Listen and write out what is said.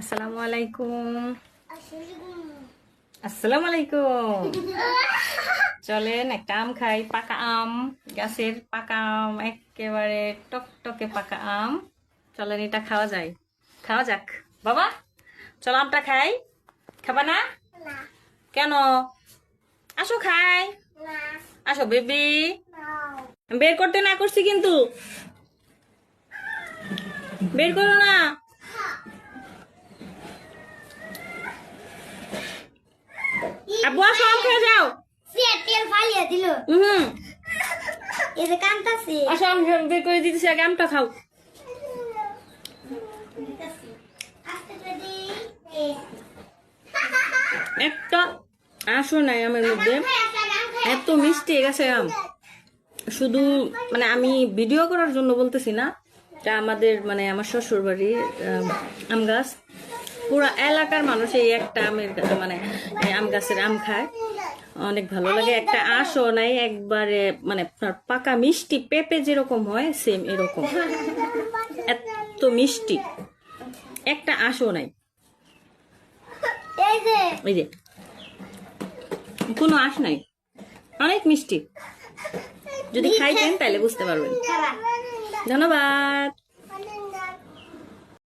আসসালামু আলাইকুম। আসসালামু আলাইকুম। চলেন একটা আম খাই, পাকা আম, গাছের পাকা আম, একেবারে টকটকে পাকা আম। চলেন এটা খাওয়া যায়, খাওয়া যাক। বাবা চল আমটা খাই। খাবা না? কেন? আসো খাই, আসো বেবি। বের করতে না করছি কিন্তু, বের করো না। আব্বু আসো আম খেয়ে যাও। তেল ফালিয়ে দিল। হুম, এই যে কান্তাছে। আসো আম বের করে দিতেছি, আগে আমটা খাও। একটা আসো নাই আমের মধ্যে, এত মিষ্টি গেছে আম। শুধু মানে আমি ভিডিও করার জন্য বলতেছি না, এটা আমাদের মানে আমার শ্বশুর বাড়ির আম গাছ। পুরো এলাকার মানুষ এই একটা আমের মানে এই আম গাছের আম খায়, অনেক ভালো লাগে। একটা আঁশও নাই, একবারে মানে পাকা মিষ্টি, পেঁপে যেরকম হয় সেম এরকম, এত মিষ্টি, একটা আঁশও নাই। এই যে এই যে কোনো আঁশ নাই, অনেক মিষ্টি। যদি খাইতেন তাহলে বুঝতে পারবেন। ধন্যবাদ।